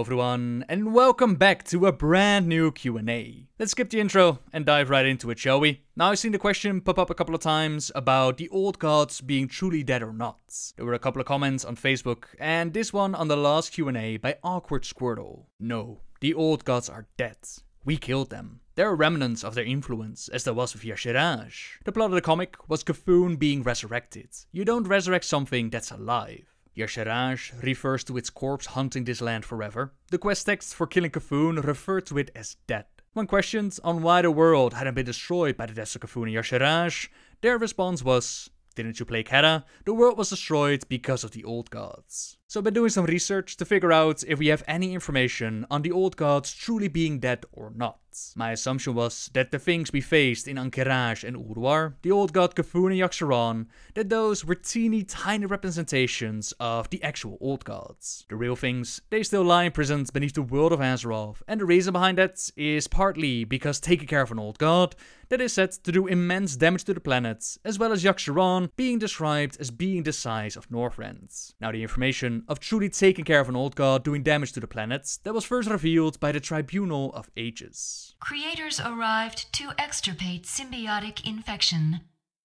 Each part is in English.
everyone, and welcome back to a brand new Q&A. Let's skip the intro and dive right into it, shall we? Now, I've seen the question pop up a couple of times about the old gods being truly dead or not. There were a couple of comments on Facebook, and this one on the last Q&A by Awkward Squirtle. No, the old gods are dead. We killed them. There are remnants of their influence, as there was with Yogg-saron. The plot of the comic was Kafun being resurrected. You don't resurrect something that's alive. Yogg-saron refers to its corpse haunting this land forever. The quest text for killing Kafun referred to it as dead. When questioned on why the world hadn't been destroyed by the deaths of Kafun and Yogg-saron, their response was, "Didn't you play Kata? The world was destroyed because of the old gods." So I've been doing some research to figure out if we have any information on the old gods truly being dead or not. My assumption was that the things we faced in Ahn'Qiraj and Ulduar, the old god Kafun and Yogg-saron, that those were teeny tiny representations of the actual old gods. The real things, they still lie imprisoned beneath the world of Azeroth, and the reason behind that is partly because taking care of an old god that is said to do immense damage to the planet, as well as Yogg-saron being described as being the size of Northrend. Now, the information of truly taking care of an old god doing damage to the planet that was first revealed by the Tribunal of Ages. Creators arrived to extirpate symbiotic infection.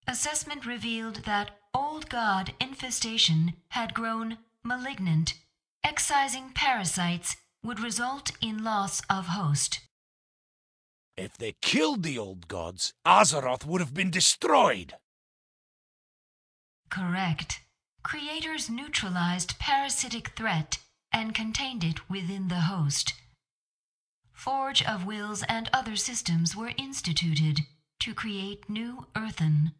Assessment revealed that old god infestation had grown malignant. Excising parasites would result in loss of host. If they killed the old gods, Azeroth would have been destroyed. Correct. Creators neutralized parasitic threat and contained it within the host. Forge of Wills and other systems were instituted to create new earthen.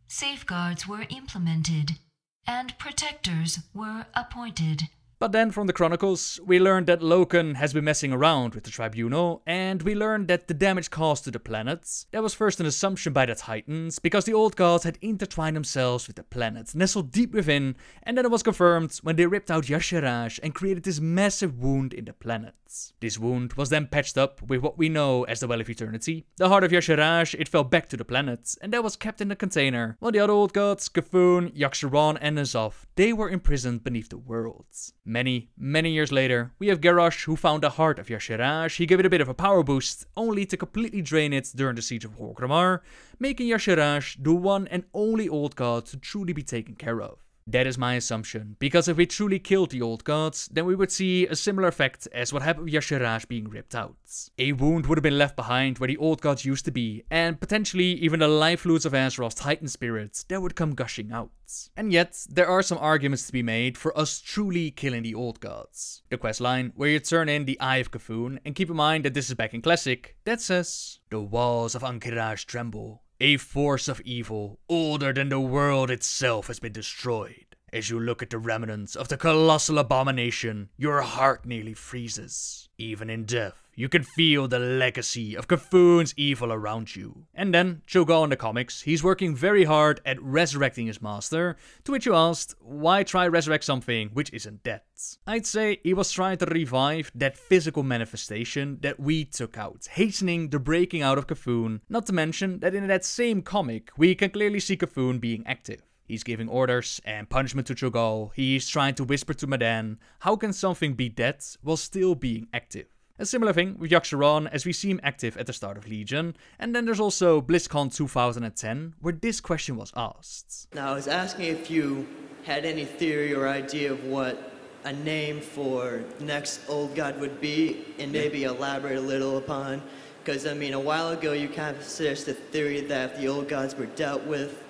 Safeguards were implemented, and protectors were appointed. But then from the Chronicles, we learned that Loken has been messing around with the Tribunal, and we learned that the damage caused to the planet, that was first an assumption by the Titans, because the old gods had intertwined themselves with the planet, nestled deep within, and then it was confirmed when they ripped out Yogg-saron and created this massive wound in the planet. This wound was then patched up with what we know as the Well of Eternity. The heart of Yogg-saron, it fell back to the planet, and that was kept in a container, while the other old gods, Kafun, Yogg-saron and N'Zoth, they were imprisoned beneath the worlds. Many years later, we have Garrosh who found the heart of Yogg-saron. He gave it a bit of a power boost, only to completely drain it during the siege of Orgrimmar, making Yogg-saron the one and only old god to truly be taken care of. That is my assumption, because if we truly killed the old gods, then we would see a similar effect as what happened with Yogg-saron being ripped out. A wound would have been left behind where the old gods used to be, and potentially even the life fluids of Azeroth's Titan spirits that would come gushing out. And yet, there are some arguments to be made for us truly killing the old gods. The questline, where you turn in the Eye of Kafun, and keep in mind that this is back in Classic, that says, "The walls of Ahn'Qiraj tremble. A force of evil, older than the world itself, has been destroyed. As you look at the remnants of the colossal abomination, your heart nearly freezes. Even in death, you can feel the legacy of Kafun's evil around you." And then, Cho'Gall in the comics, he's working very hard at resurrecting his master, to which you asked, why try resurrect something which isn't dead? I'd say he was trying to revive that physical manifestation that we took out, hastening the breaking out of Kafun, not to mention that in that same comic, we can clearly see Kafun being active. He's giving orders and punishment to Cho'Gall. He's trying to whisper to Madan, how can something be dead while still being active? A similar thing with Yogg-saron, as we see him active at the start of Legion. And then there's also Blizzcon 2010, where this question was asked. Now, I was asking if you had any theory or idea of what a name for the next old god would be, and maybe elaborate a little upon. Because, I mean, a while ago you kind of suggested the theory that if the old gods were dealt with,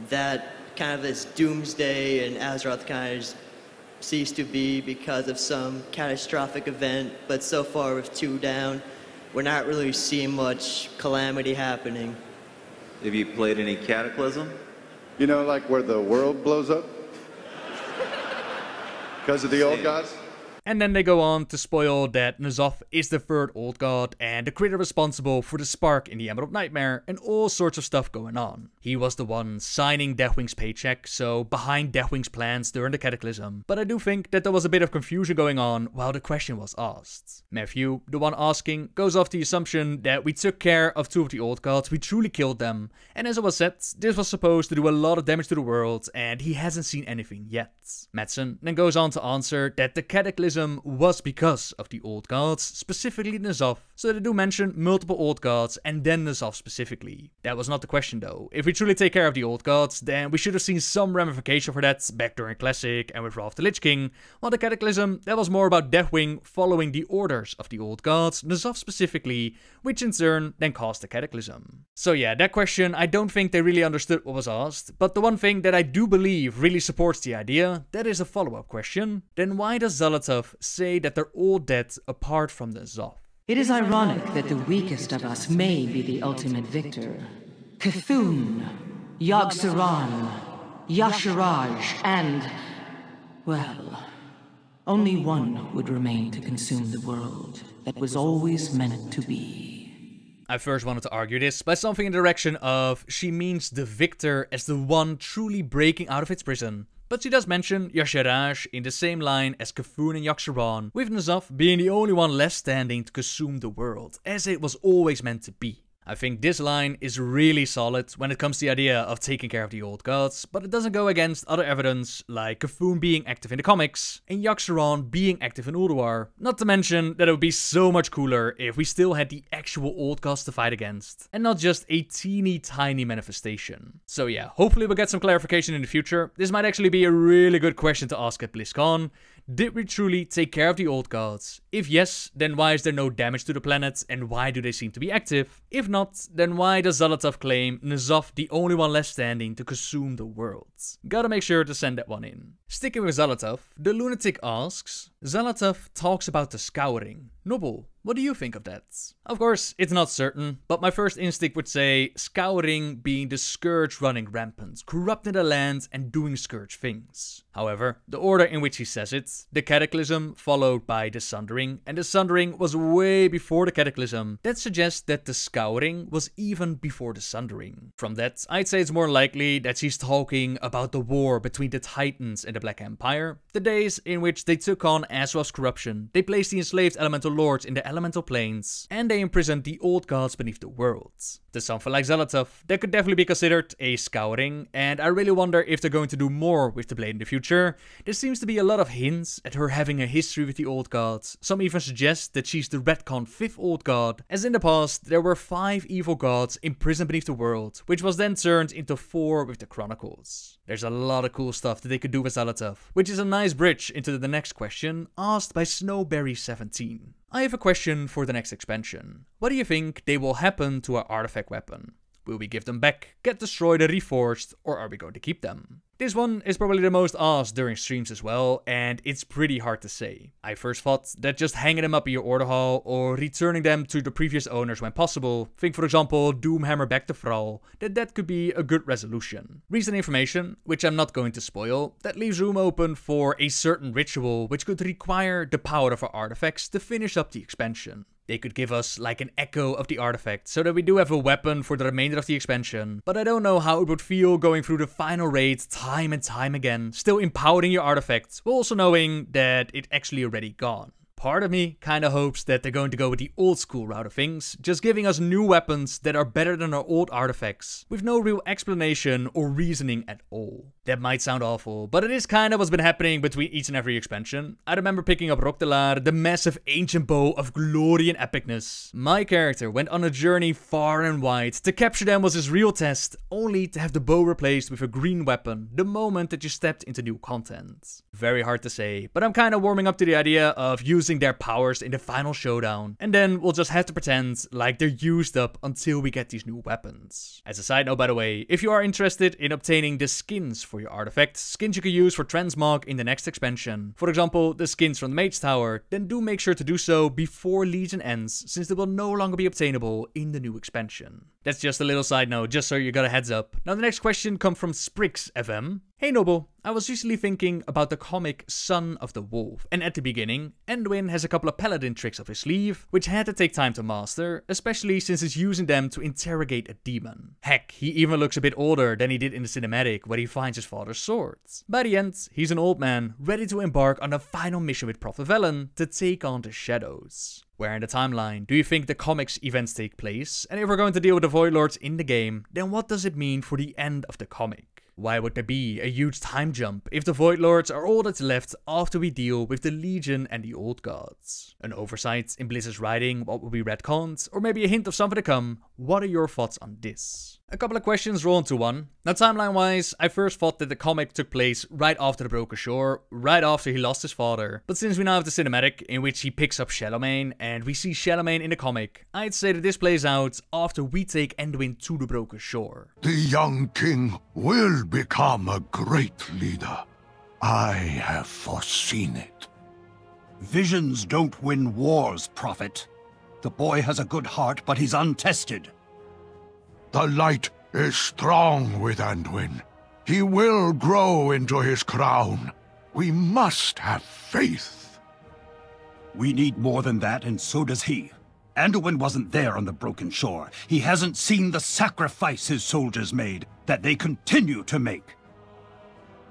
that kind of this doomsday and Azeroth kind of ceased to be because of some catastrophic event, but so far with 2 down, we're not really seeing much calamity happening. Have you played any Cataclysm? You know, like where the world blows up? Because of the old gods? And then they go on to spoil that N'Zoth is the third old god and the creator responsible for the spark in the Emerald Nightmare and all sorts of stuff going on. He was the one signing Deathwing's paycheck, so behind Deathwing's plans during the Cataclysm. But I do think that there was a bit of confusion going on while the question was asked. Matthew, the one asking, goes off the assumption that we took care of 2 of the old gods, we truly killed them. And as it was said, this was supposed to do a lot of damage to the world and he hasn't seen anything yet. Madsen then goes on to answer that the Cataclysm cataclysm was because of the old gods, specifically N'Zoth, so they do mention multiple old gods and then N'Zoth specifically. That was not the question though. If we truly take care of the old gods, then we should have seen some ramification for that back during Classic and with Wrath of the Lich King, while the cataclysm, that was more about Deathwing following the orders of the old gods, N'Zoth specifically, which in turn then caused the cataclysm. So yeah, that question, I don't think they really understood what was asked, but the one thing that I do believe really supports the idea, that is a follow-up question. Then why does Xalatath say that they're all dead apart from the N'Zoth? It is ironic that the weakest of us may be the ultimate victor. Cthulhu, Yogg-saron, Y'Shaarj, and... well, only one would remain to consume the world that was always meant to be. I first wanted to argue this by something in the direction of she means the victor as the one truly breaking out of its prison. But she does mention Y'Shaarj in the same line as Cthulhu and Yogg-saron, with N'Zoth being the only one left standing to consume the world, as it was always meant to be. I think this line is really solid when it comes to the idea of taking care of the old gods, but it doesn't go against other evidence like Cthulhu being active in the comics and Yogg-saron being active in Ulduar. Not to mention that it would be so much cooler if we still had the actual old gods to fight against and not just a teeny tiny manifestation. So yeah, hopefully we'll get some clarification in the future. This might actually be a really good question to ask at Blizzcon. Did we truly take care of the old gods? If yes, then why is there no damage to the planet and why do they seem to be active? If not, then why does Xalatath claim N'Zoth the only one left standing to consume the world? Gotta make sure to send that one in. Sticking with Xalatath, the lunatic asks, Xalatath talks about the scouring. Noble, what do you think of that? Of course, it's not certain, but my first instinct would say scouring being the scourge running rampant, corrupting the land and doing scourge things. However, the order in which he says it, the cataclysm followed by the sundering, and the sundering was way before the cataclysm, that suggests that the scouring was even before the sundering. From that, I'd say it's more likely that she's talking about the war between the Titans and the Black Empire, the days in which they took on Azeroth's corruption, they placed the enslaved elemental lords in the elemental planes, and they imprisoned the old gods beneath the world. To something like Xalatath, that could definitely be considered a scouring, and I really wonder if they're going to do more with the blade in the future. There seems to be a lot of hints at her having a history with the old gods. Some even suggest that she's the retcon 5th old god, as in the past there were 5 evil gods imprisoned beneath the world, which was then turned into 4 with the Chronicles. There's a lot of cool stuff that they could do with Xalatath, which is a nice bridge into the next question, asked by Snowberry17. I have a question for the next expansion. What do you think they will happen to our artifact weapon? Will we give them back, get destroyed and reforged, or are we going to keep them? This one is probably the most asked during streams as well, and it's pretty hard to say. I first thought that just hanging them up in your order hall or returning them to the previous owners when possible, think for example Doomhammer back to Thrall, that could be a good resolution. Recent information, which I'm not going to spoil, that leaves room open for a certain ritual which could require the power of our artifacts to finish up the expansion. They could give us like an echo of the artifact so that we do have a weapon for the remainder of the expansion, but I don't know how it would feel going through the final raid time and time again, still empowering your artifacts, but also knowing that it's actually already gone. Part of me kinda hopes that they're going to go with the old school route of things, just giving us new weapons that are better than our old artifacts, with no real explanation or reasoning at all. That might sound awful, but it is kinda what's been happening between each and every expansion. I remember picking up Roktelar, the massive ancient bow of glory and epicness. My character went on a journey far and wide, to capture them was his real test, only to have the bow replaced with a green weapon the moment that you stepped into new content. Very hard to say, but I'm kinda warming up to the idea of using their powers in the final showdown, and then we'll just have to pretend like they're used up until we get these new weapons. As a side note, by the way, if you are interested in obtaining the skins for your artifacts, skins you can use for transmog in the next expansion, for example the skins from the Mage Tower, then do make sure to do so before Legion ends, since they will no longer be obtainable in the new expansion. That's just a little side note, just so you got a heads up. Now the next question comes from Sprix FM. Hey Noble, I was recently thinking about the comic Son of the Wolf, and at the beginning, Anduin has a couple of paladin tricks up his sleeve, which had to take time to master, especially since he's using them to interrogate a demon. Heck, he even looks a bit older than he did in the cinematic, where he finds his father's sword. By the end, he's an old man, ready to embark on a final mission with Prophet Velen to take on the shadows. Where in the timeline do you think the comics events take place? And if we're going to deal with the Void Lords in the game, then what does it mean for the end of the comic? Why would there be a huge time jump if the Void Lords are all that's left after we deal with the Legion and the Old Gods? An oversight in Blizzard's writing, what will be retconned, or maybe a hint of something to come? What are your thoughts on this? A couple of questions roll into one. Now, timeline-wise, I first thought that the comic took place right after the Broken Shore, right after he lost his father. But since we now have the cinematic in which he picks up Xalatath, and we see Xalatath in the comic, I'd say that this plays out after we take Anduin to the Broken Shore. The young king will become a great leader. I have foreseen it. Visions don't win wars, Prophet. The boy has a good heart, but he's untested. The light is strong with Anduin. He will grow into his crown. We must have faith. We need more than that, and so does he. Anduin wasn't there on the Broken Shore. He hasn't seen the sacrifice his soldiers made, that they continue to make.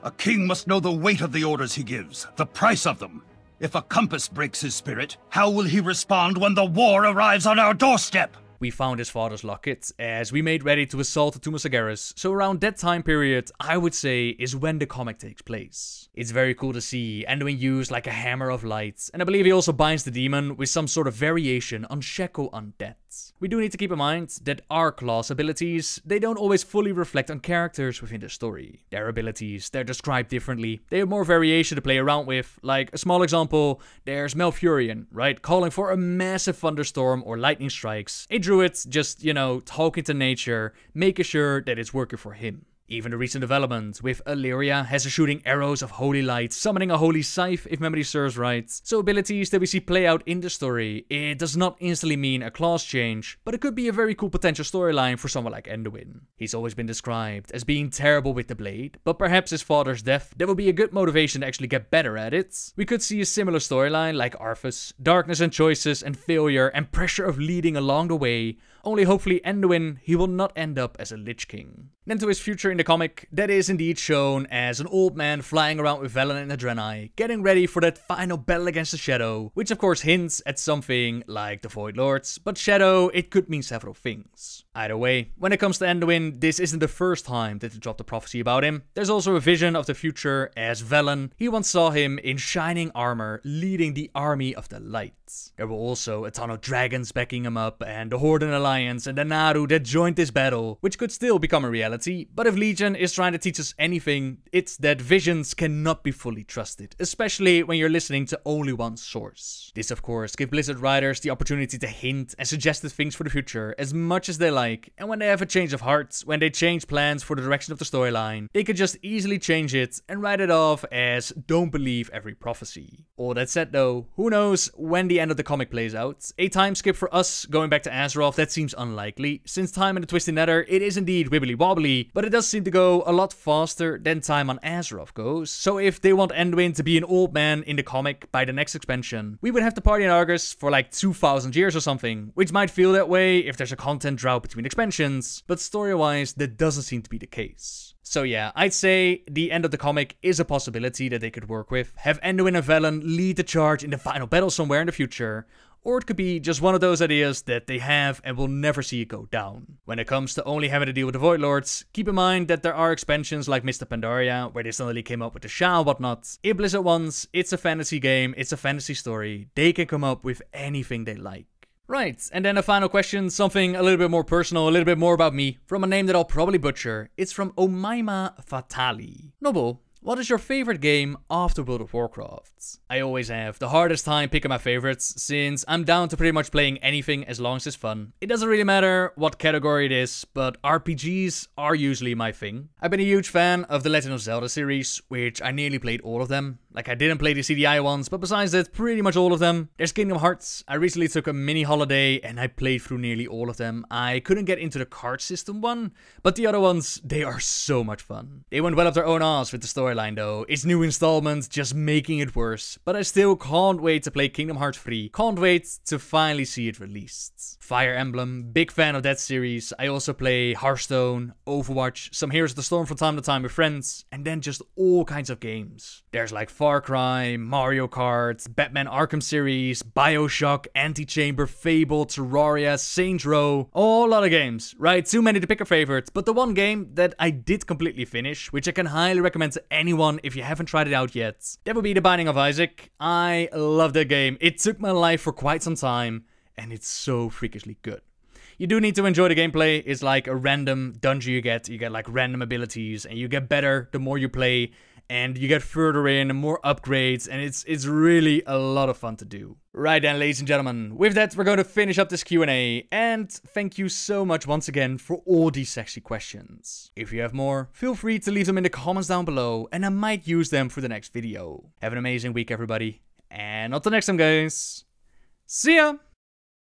A king must know the weight of the orders he gives, the price of them. If a compass breaks his spirit, how will he respond when the war arrives on our doorstep? We found his father's locket as we made ready to assault the Tomb of Sargeras, so around that time period, I would say, is when the comic takes place. It's very cool to see Anduin used like a hammer of light, and I believe he also binds the demon with some sort of variation on Sheko Undead. We do need to keep in mind that our class abilities, they don't always fully reflect on characters within the story. Their abilities, they're described differently, they have more variation to play around with. Like a small example, there's Malfurion, right, calling for a massive thunderstorm or lightning strikes. A druid just, talking to nature, making sure that it's working for him. Even the recent development with Illyria has her shooting arrows of holy light, summoning a holy scythe if memory serves right. So abilities that we see play out in the story, it does not instantly mean a class change, but it could be a very cool potential storyline for someone like Anduin. He's always been described as being terrible with the blade, but perhaps his father's death, that would be a good motivation to actually get better at it. We could see a similar storyline like Arthas, darkness and choices and failure and pressure of leading along the way, only hopefully Anduin, he will not end up as a Lich King. Then to his future in the comic, that is indeed shown as an old man flying around with Velen and Adrenai, getting ready for that final battle against the Shadow, which of course hints at something like the Void Lords, but Shadow, it could mean several things. Either way, when it comes to Anduin, this isn't the first time that they dropped a prophecy about him. There's also a vision of the future as Velen. He once saw him in shining armor leading the army of the light. There were also a ton of dragons backing him up and the Horde and Alliance and the Naru that joined this battle, which could still become a reality. But if Legion is trying to teach us anything, it's that visions cannot be fully trusted, especially when you're listening to only one source. This of course gives Blizzard writers the opportunity to hint and suggest things for the future as much as they like, and when they have a change of heart, when they change plans for the direction of the storyline, they could just easily change it and write it off as don't believe every prophecy. All that said though, who knows when the end of the comic plays out. A time skip for us going back to Azeroth, that seems unlikely, since time in the Twisted Nether, it is indeed wibbly wobbly, but it does seem to go a lot faster than time on Azeroth goes. So if they want Anduin to be an old man in the comic by the next expansion, we would have to party in Argus for like 2,000 years or something, which might feel that way if there's a content drought between expansions, but story-wise, that doesn't seem to be the case. So yeah, I'd say the end of the comic is a possibility that they could work with. Have Anduin and Velen lead the charge in the final battle somewhere in the future, or it could be just one of those ideas that they have and will never see it go down. When it comes to only having to deal with the Void Lords, keep in mind that there are expansions like Mr. Pandaria, where they suddenly came up with the Shah and whatnot. If Blizzard wants, it's a fantasy game, it's a fantasy story, they can come up with anything they like. Right, and then a final question, something a little bit more personal, a little bit more about me, from a name that I'll probably butcher. It's from Omaima Fatali. Noble, what is your favorite game after World of Warcraft? I always have the hardest time picking my favorites, since I'm down to pretty much playing anything as long as it's fun. It doesn't really matter what category it is, but RPGs are usually my thing. I've been a huge fan of the Legend of Zelda series, which I nearly played all of them. Like, I didn't play the CDI ones, but besides that, pretty much all of them. There's Kingdom Hearts. I recently took a mini holiday and I played through nearly all of them. I couldn't get into the card system one, but the other ones, they are so much fun. They went well up their own ass with the storyline though. Its new installment just making it worse, but I still can't wait to play Kingdom Hearts 3. Can't wait to finally see it released. Fire Emblem, big fan of that series. I also play Hearthstone, Overwatch, some Heroes of the Storm from time to time with friends, and then just all kinds of games. There's like Far Cry, Mario Kart, Batman Arkham series, Bioshock, Antichamber, Fable, Terraria, Saints Row, a whole lot of games, right? Too many to pick a favorite, but the one game that I did completely finish, which I can highly recommend to anyone if you haven't tried it out yet, that would be The Binding of Isaac. I love that game. It took my life for quite some time, and it's so freakishly good. You do need to enjoy the gameplay. It's like a random dungeon you get like random abilities, and you get better the more you play, and you get further in and more upgrades, and it's really a lot of fun to do. Right then, ladies and gentlemen, with that we're going to finish up this Q&A, and thank you so much once again for all these sexy questions. If you have more, feel free to leave them in the comments down below, and I might use them for the next video. Have an amazing week, everybody, and until next time, guys. See ya!